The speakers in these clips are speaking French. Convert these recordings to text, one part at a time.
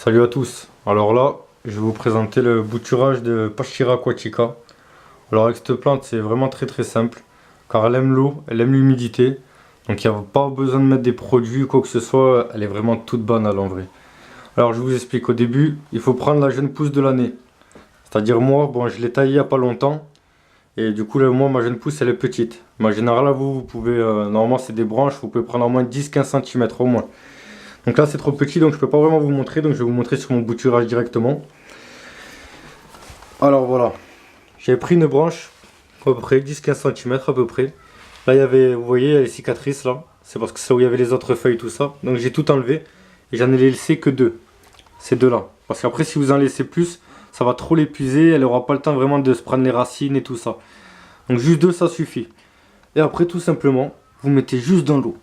Salut à tous. Alors là, je vais vous présenter le bouturage de Pachira aquatica. Alors avec cette plante, c'est vraiment très simple, car elle aime l'eau, elle aime l'humidité. Donc il n'y a pas besoin de mettre des produits ou quoi que ce soit, elle est vraiment toute banale en vrai. Alors je vous explique, au début, il faut prendre la jeune pousse de l'année. C'est-à-dire moi, bon, je l'ai taillée il n'y a pas longtemps. Et du coup, là, moi, ma jeune pousse, elle est petite. Mais en général, là, vous pouvez, normalement c'est des branches, vous pouvez prendre au moins 10-15 cm au moins. Donc là c'est trop petit donc je peux pas vraiment vous montrer, donc je vais vous montrer sur mon bouturage directement. Alors voilà, j'ai pris une branche à peu près 10-15 cm à peu près. Là il y avait, vous voyez, il y a les cicatrices là, c'est parce que c'est où il y avait les autres feuilles tout ça. Donc j'ai tout enlevé et j'en ai laissé que deux, ces deux là. Parce qu'après si vous en laissez plus, ça va trop l'épuiser, elle aura pas le temps vraiment de se prendre les racines et tout ça. Donc juste deux ça suffit. Et après tout simplement, vous mettez juste dans l'eau.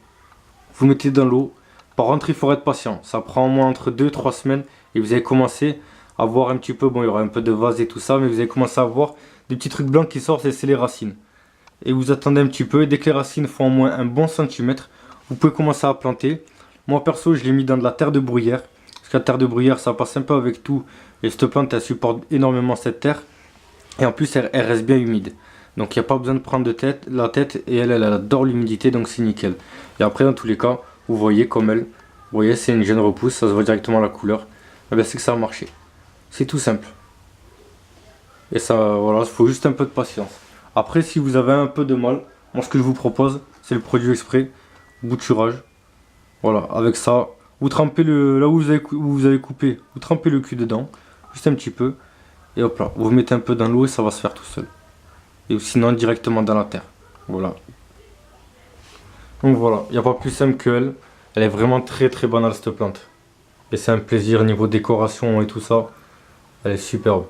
Vous mettez dans l'eau. Par contre, il faut être patient. Ça prend au moins entre 2-3 semaines et vous allez commencer à voir un petit peu. Bon, il y aura un peu de vase et tout ça, mais vous allez commencer à voir des petits trucs blancs qui sortent et c'est les racines. Et vous attendez un petit peu. Et dès que les racines font au moins un bon centimètre, vous pouvez commencer à planter. Moi, perso, je l'ai mis dans de la terre de bruyère. Parce que la terre de bruyère, ça passe un peu avec tout. Et cette plante, elle supporte énormément cette terre. Et en plus, elle reste bien humide. Donc, il n'y a pas besoin de prendre la tête. Et elle adore l'humidité, donc c'est nickel. Et après, dans tous les cas, vous voyez comme elle, vous voyez c'est une jeune repousse, ça se voit directement la couleur. Et bien c'est que ça a marché. C'est tout simple. Et ça, voilà, il faut juste un peu de patience. Après si vous avez un peu de mal, moi ce que je vous propose, c'est le produit exprès, bouturage. Voilà, avec ça, vous trempez là où vous avez coupé, vous trempez le cul dedans, juste un petit peu. Et hop là, vous mettez un peu dans l'eau et ça va se faire tout seul. Et sinon directement dans la terre. Voilà. Donc voilà, il n'y a pas plus simple qu'elle. Elle est vraiment très banale cette plante. Et c'est un plaisir niveau décoration et tout ça. Elle est superbe.